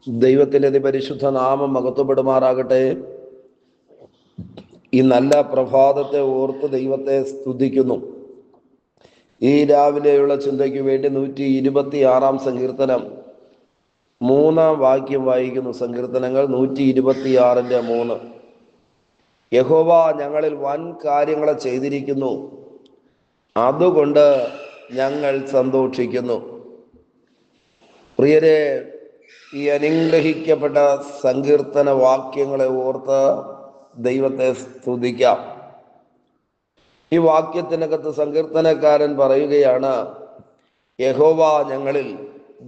ദൈവത്തിൻ്റെ അതിപരിശുദ്ധ നാമം മഹത്വപ്പെടുമാറാകട്ടെ. ഈ നല്ല പ്രഭാതത്തെ ഓർത്ത് ദൈവത്തെ സ്തുതിക്കുന്നു. ഈ രാവിലെയുള്ള ചിന്തയ്ക്ക് വേണ്ടി 126 സങ്കീർത്തനം 3 വാക്യം വായിക്കുന്നു. സങ്കീർത്തനങ്ങൾ 126:3. യഹോവ ഞങ്ങളിൽ വൻ കാര്യങ്ങളെ ചെയ്തിരിക്കുന്നു, അതുകൊണ്ട് ഞങ്ങൾ സന്തോഷിക്കുന്നു. പ്രിയരെ, ഈ അനുഗ്രഹിക്കപ്പെട്ട സങ്കീർത്തന വാക്യങ്ങളെ ഓർത്ത് ദൈവത്തെ സ്തുതിക്കാം. ഈ വാക്യത്തിനകത്ത് സങ്കീർത്തനക്കാരൻ പറയുകയാണ്, യഹോവ ഞങ്ങളിൽ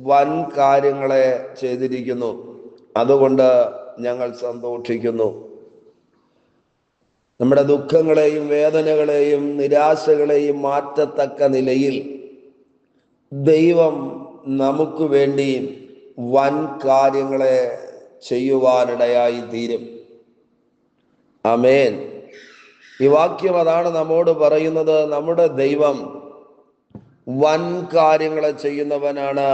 വൻ കാര്യങ്ങളെ ചെയ്തിരിക്കുന്നു, അതുകൊണ്ട് ഞങ്ങൾ സന്തോഷിക്കുന്നു. നമ്മുടെ ദുഃഖങ്ങളെയും വേദനകളെയും നിരാശകളെയും മാറ്റത്തക്ക നിലയിൽ ദൈവം നമുക്ക് വേണ്ടി വൻ കാര്യങ്ങളെ ചെയ്യുവാനിടയായി തീരും. ആമേൻ. ഈ വാക്യം അതാണ് നമ്മോട് പറയുന്നത്. നമ്മുടെ ദൈവം വൻ കാര്യങ്ങളെ ചെയ്യുന്നവനാണ്,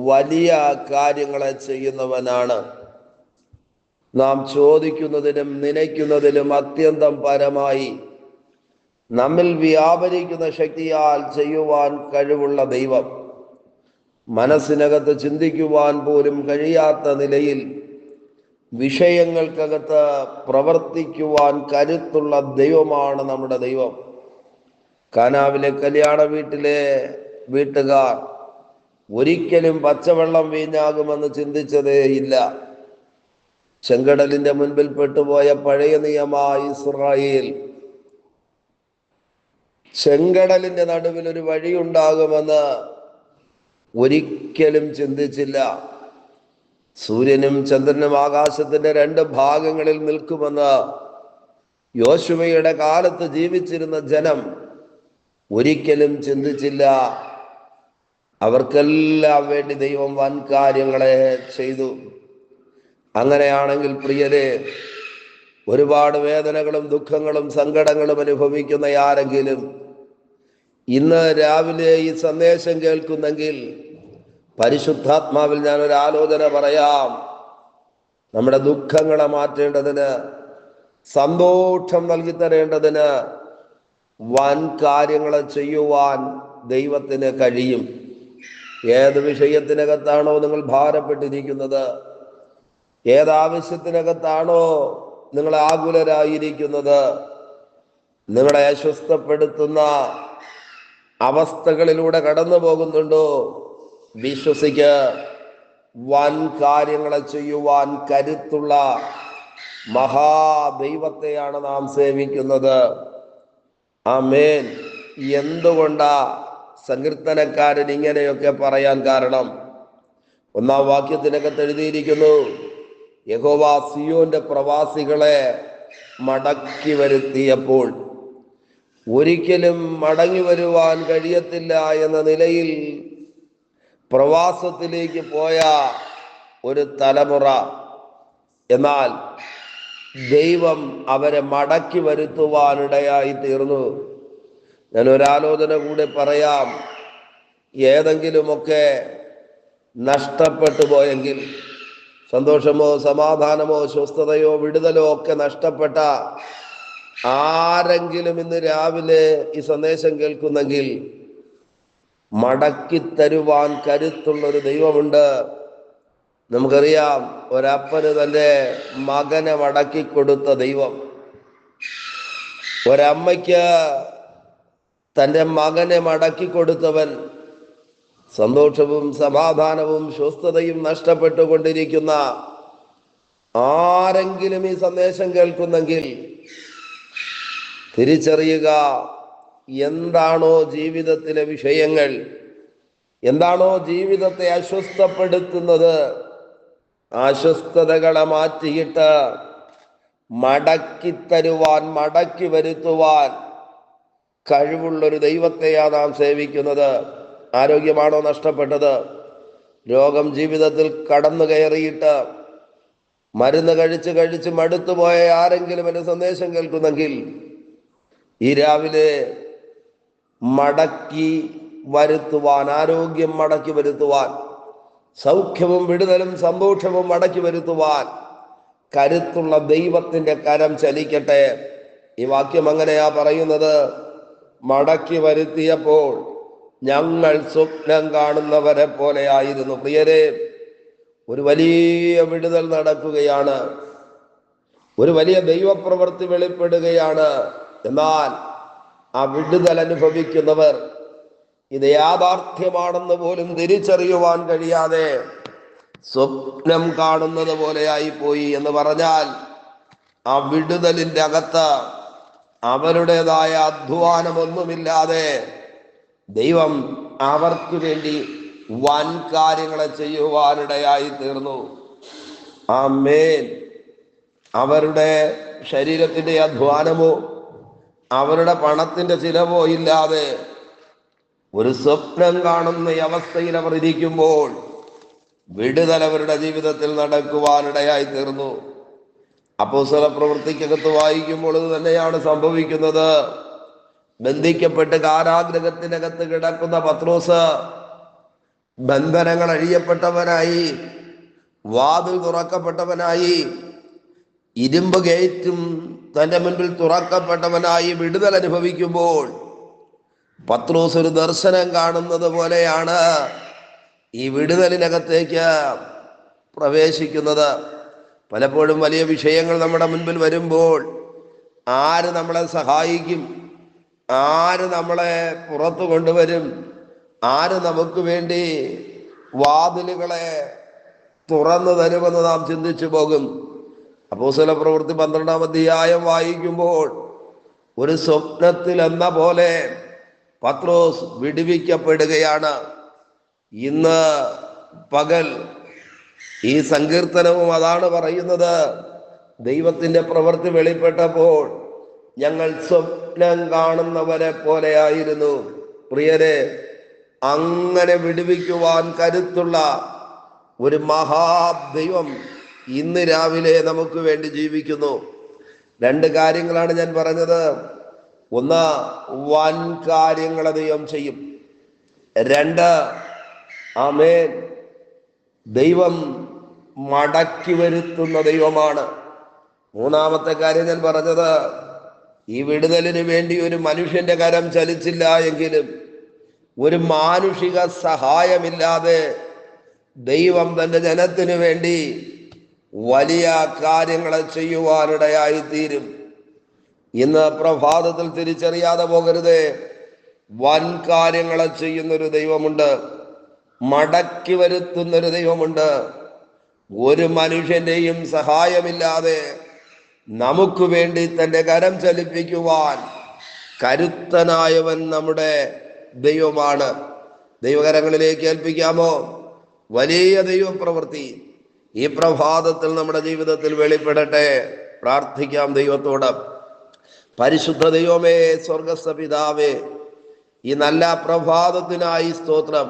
വലിയ കാര്യങ്ങളെ ചെയ്യുന്നവനാണ്. നാം ചോദിക്കുന്നതിനും നനയ്ക്കുന്നതിലും അത്യന്തം പരമായി നമ്മിൽ വ്യാപരിക്കുന്ന ശക്തിയാൽ ചെയ്യുവാൻ കഴിവുള്ള ദൈവം, മനസ്സിനകത്ത് ചിന്തിക്കുവാൻ പോലും കഴിയാത്ത നിലയിൽ വിഷയങ്ങൾക്കകത്ത് പ്രവർത്തിക്കുവാൻ കരുത്തുള്ള ദൈവമാണ് നമ്മുടെ ദൈവം. കാനാവിലെ കല്യാണ വീട്ടിലെ വീട്ടുകാർ ഒരിക്കലും പച്ചവെള്ളം വീഞ്ഞാകുമെന്ന് ചിന്തിച്ചതേ ഇല്ല. ചെങ്കടലിന്റെ മുൻപിൽ പെട്ടുപോയ പഴയ നിയമ ഇസ്രായേൽ ചെങ്കടലിന്റെ നടുവിൽ ഒരു വഴിയുണ്ടാകുമെന്ന് ഒരിക്കലും ചിന്തിച്ചില്ല. സൂര്യനും ചന്ദ്രനും ആകാശത്തിന്റെ 2 ഭാഗങ്ങളിൽ നിൽക്കുമെന്ന് യോശുവയുടെ കാലത്ത് ജീവിച്ചിരുന്ന ജനം ഒരിക്കലും ചിന്തിച്ചില്ല. അവർക്കെല്ലാം വേണ്ടി ദൈവം വൻ കാര്യങ്ങളെ ചെയ്തു. അങ്ങനെയാണെങ്കിൽ പ്രിയരെ, ഒരുപാട് വേദനകളും ദുഃഖങ്ങളും സങ്കടങ്ങളും അനുഭവിക്കുന്ന ആരെങ്കിലും ഇന്ന് രാവിലെ ഈ സന്ദേശം കേൾക്കുന്നെങ്കിൽ, പരിശുദ്ധാത്മാവിൽ ഞാനൊരു ആലോചന പറയാം. നമ്മുടെ ദുഃഖങ്ങളെ മാറ്റേണ്ടതിന്, സന്തോഷം നൽകി തരേണ്ടതിന് വൻ കാര്യങ്ങളെ ചെയ്യുവാൻ ദൈവത്തിന് കഴിയും. ഏത് വിഷയത്തിനകത്താണോ നിങ്ങൾ ഭാരപ്പെട്ടിരിക്കുന്നത്, ഏതാവശ്യത്തിനകത്താണോ നിങ്ങൾ ആകുലരായിരിക്കുന്നത്, നിങ്ങളെ അസ്വസ്ഥപ്പെടുത്തുന്ന അവസ്ഥകളിലൂടെ കടന്നു പോകുന്നുണ്ടോ, വിശ്വസിക്ക്. വൻ കാര്യങ്ങളെ ചെയ്യുവാൻ കരുത്തുള്ള മഹാദൈവത്തെയാണ് നാം സേവിക്കുന്നത്. ആമേൻ. എന്തുകൊണ്ടാ സങ്കീർത്തനക്കാരൻ ഇങ്ങനെയൊക്കെ പറയാൻ കാരണം? 1 വാക്യത്തിനകത്ത് എഴുതിയിരിക്കുന്നു, യഹോവ സിയോന്റെ പ്രവാസികളെ മടക്കി വരുത്തിയപ്പോൾ. ഒരിക്കലും മടങ്ങി വരുവാൻ കഴിയത്തില്ല എന്ന നിലയിൽ പ്രവാസത്തിലേക്ക് പോയ ഒരു തലമുറ, എന്നാൽ ദൈവം അവരെ മടക്കി വരുത്തുവാനിടയായി തീർന്നു. ഞാൻ ഒരാലോചന കൂടെ പറയാം. ഏതെങ്കിലുമൊക്കെ നഷ്ടപ്പെട്ടു പോയെങ്കിൽ, സന്തോഷമോ സമാധാനമോ സ്വസ്ഥതയോ വിടുതലോ ഒക്കെ നഷ്ടപ്പെട്ട ആരെങ്കിലും ഇന്ന് രാവിലെ ഈ സന്ദേശം കേൾക്കുന്നെങ്കിൽ, മടക്കി തരുവാൻ കരുത്തുള്ളൊരു ദൈവമുണ്ട്. നമുക്കറിയാം, ഒരപ്പന് തൻ്റെ മകനെ മടക്കി കൊടുത്ത ദൈവം, ഒരമ്മയ്ക്ക് തൻ്റെ മകനെ മടക്കി കൊടുത്തവൻ, സന്തോഷവും സമാധാനവും സ്വസ്ഥതയും നഷ്ടപ്പെട്ടുകൊണ്ടിരിക്കുന്ന ആരെങ്കിലും ഈ സന്ദേശം കേൾക്കുന്നെങ്കിൽ തിരിച്ചറിയുക, എന്താണോ ജീവിതത്തിലെ വിഷയങ്ങൾ, എന്താണോ ജീവിതത്തെ അസ്വസ്ഥപ്പെടുത്തുന്നത്, അസ്വസ്ഥതകളെ മാറ്റിയിട്ട് മടക്കി തരുവാൻ, മടക്കി വരുത്തുവാൻ കഴിവുള്ളൊരു ദൈവത്തെയാണ് നാം സേവിക്കുന്നത്. ആരോഗ്യമാണോ നഷ്ടപ്പെട്ടത്? രോഗം ജീവിതത്തിൽ കടന്നു കയറിയിട്ട് മരുന്ന് കഴിച്ച് മടുത്തുപോയ ആരെങ്കിലും എൻ്റെ സന്ദേശം കേൾക്കുന്നെങ്കിൽ, ഈ രാവിലെ മടക്കി വരുത്തുവാൻ, ആരോഗ്യം മടക്കി വരുത്തുവാൻ, സൗഖ്യവും വിടുതലും സന്തോഷവും മടക്കി വരുത്തുവാൻ കരുത്തുള്ള ദൈവത്തിന്റെ കരം ചലിക്കട്ടെ. ഈ വാക്യം അങ്ങനെയാ പറയുന്നത്. മടക്കി വരുത്തിയപ്പോൾ ഞങ്ങൾ സ്വപ്നം കാണുന്നവരെ പോലെ ആയിരുന്നു. പ്രിയരെ, ഒരു വലിയ വിടുതൽ നടക്കുകയാണ്, ഒരു വലിയ ദൈവപ്രവൃത്തി വെളിപ്പെടുകയാണ്. എന്നാൽ ആ വിടുതൽ അനുഭവിക്കുന്നവർ ഇത് യാഥാർത്ഥ്യമാണെന്ന് പോലും തിരിച്ചറിയുവാൻ കഴിയാതെ സ്വപ്നം കാണുന്നത് പോലെയായി പോയി എന്ന് പറഞ്ഞാൽ, ആ വിടുതലിന്റെ അകത്ത് അവരുടേതായ അധ്വാനമൊന്നുമില്ലാതെ ദൈവം അവർക്ക് വേണ്ടി വൻ കാര്യങ്ങളെ ചെയ്യുവാനിടയായി തീർന്നു. ആമേൻ. അവരുടെ ശരീരത്തിന്റെ അധ്വാനമോ അവരുടെ പണത്തിന്റെ ചിലവോ ഇല്ലാതെ ഒരു സ്വപ്നം കാണുന്ന അവസ്ഥയിൽ അവർ ഇരിക്കുമ്പോൾ വിടുതൽ അവരുടെ ജീവിതത്തിൽ നടക്കുവാനിടയായി തീർന്നു. അപ്പോസ്തല പ്രവൃത്തിക്കകത്ത് വായിക്കുമ്പോൾ ഇത് തന്നെയാണ് സംഭവിക്കുന്നത്. ബന്ധിക്കപ്പെട്ട് കാരാഗ്രഹത്തിനകത്ത് കിടക്കുന്ന പത്രോസ് ബന്ധനങ്ങൾ അഴിയപ്പെട്ടവനായി, വാതിൽ തുറക്കപ്പെട്ടവനായി, ഇരുമ്പ് ഗേറ്റും തന്റെ മുൻപിൽ തുറക്കപ്പെട്ടവനായി വിടുതൽ അനുഭവിക്കുമ്പോൾ പത്രോസ് ഒരു ദർശനം കാണുന്നത് പോലെയാണ് ഈ വിടുതലിനകത്തേക്ക് പ്രവേശിക്കുന്നത്. പലപ്പോഴും വലിയ വിഷയങ്ങൾ നമ്മുടെ മുൻപിൽ വരുമ്പോൾ ആര് നമ്മളെ സഹായിക്കും, ആര് നമ്മളെ പുറത്തു കൊണ്ടുവരും, ആര് നമുക്ക് വേണ്ടി വാതിലുകളെ തുറന്നു തരുമെന്ന് നാം ചിന്തിച്ചു പോകും. അപ്പോസ്തല പ്രവൃത്തി 12-ാം അധ്യായം വായിക്കുമ്പോൾ ഒരു സ്വപ്നത്തിൽ എന്ന പോലെ പത്രോസ് വിടുവിക്കപ്പെടുകയാണ്. ഇന്ന് പകൽ ഈ സങ്കീർത്തനവും അതാണ് പറയുന്നത്. ദൈവത്തിന്റെ പ്രവൃത്തി വെളിപ്പെട്ടപ്പോൾ ഞങ്ങൾ സ്വപ്നം കാണുന്നവരെ പോലെയായിരുന്നു. പ്രിയരെ, അങ്ങനെ വിടുവിക്കുവാൻ കരുത്തുള്ള ഒരു മഹാദൈവം ഇന്ന് രാവിലെ നമുക്ക് വേണ്ടി ജീവിക്കുന്നു. രണ്ട് കാര്യങ്ങളാണ് ഞാൻ പറഞ്ഞത്. ഒന്ന്, വൻ കാര്യങ്ങളെ ദൈവം ചെയ്യും. രണ്ട്, ആമേൻ, ദൈവം മടക്കി വരുത്തുന്ന ദൈവമാണ്. മൂന്നാമത്തെ കാര്യം ഞാൻ പറഞ്ഞത്, ഈ വിടുതലിന് വേണ്ടി ഒരു മനുഷ്യന്റെ കരം ചലിച്ചില്ല എങ്കിലും ഒരു മാനുഷിക സഹായമില്ലാതെ ദൈവം തന്റെ ജനത്തിനു വേണ്ടി വലിയ കാര്യങ്ങളെ ചെയ്യുവാനിടയായി തീരും. ഇന്ന് പ്രഭാതത്തിൽ തിരിച്ചറിയാതെ പോകരുതേ, വൻ കാര്യങ്ങളെ ചെയ്യുന്നൊരു ദൈവമുണ്ട്, മടക്കി വരുത്തുന്നൊരു ദൈവമുണ്ട്. ഒരു മനുഷ്യന്റെയും സഹായമില്ലാതെ നമുക്ക് വേണ്ടി തന്റെ കരം ചലിപ്പിക്കുവാൻ കരുത്തനായവൻ നമ്മുടെ ദൈവമാണ്. ദൈവകരങ്ങളിലേക്ക് ഏൽപ്പിക്കാമോ? വലിയ ദൈവപ്രവൃത്തി ഈ പ്രഭാതത്തിൽ നമ്മുടെ ജീവിതത്തിൽ വെളിപ്പെടട്ടെ. പ്രാർത്ഥിക്കാം ദൈവത്തോട്. പരിശുദ്ധ ദൈവമേ, സ്വർഗസ്ഥ പിതാവേ, ഈ നല്ല പ്രഭാതത്തിനായി സ്തോത്രം.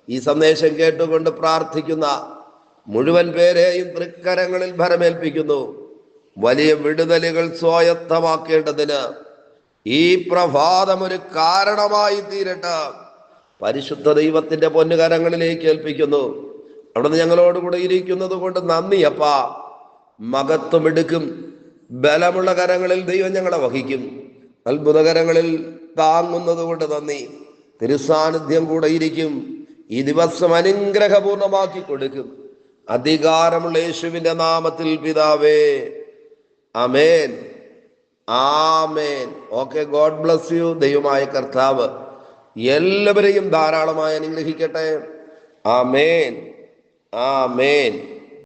ഈ സന്ദേശം കേട്ടുകൊണ്ട് പ്രാർത്ഥിക്കുന്ന മുഴുവൻ പേരെയും തൃക്കരങ്ങളിൽ ഭരമേൽപ്പിക്കുന്നു. വലിയ വിടുതലുകൾ സ്വായത്തമാക്കേണ്ടതിന് ഈ പ്രഭാതം ഒരു കാരണമായി തീരട്ടെ. പരിശുദ്ധ ദൈവത്തിന്റെ പൊന്നുകരങ്ങളിലേക്ക് ഏൽപ്പിക്കുന്നു. അവിടുന്ന് ഞങ്ങളോടുകൂടെ ഇരിക്കുന്നത് കൊണ്ട് നന്ദി അപ്പാ. മഹത്വമെടുക്കും ബലമുള്ള കരങ്ങളിൽ ദൈവം ഞങ്ങളെ വഹിക്കും. അത്ഭുതകരങ്ങളിൽ താങ്ങുന്നത് കൊണ്ട് നന്ദി. തിരുസാന്നിധ്യം കൂടെ ഇരിക്കും. ഈ ദിവസം അനുഗ്രഹപൂർണമാക്കി കൊടുക്കും. അധികാരമുള്ള യേശുവിന്റെ നാമത്തിൽ പിതാവേ, ആമേൻ, ആമേൻ. Okay, God bless you. ദൈവമായ കർത്താവ് എല്ലാവരെയും ധാരാളമായി അനുഗ്രഹിക്കട്ടെ. ആമേൻ, ആമേൻ.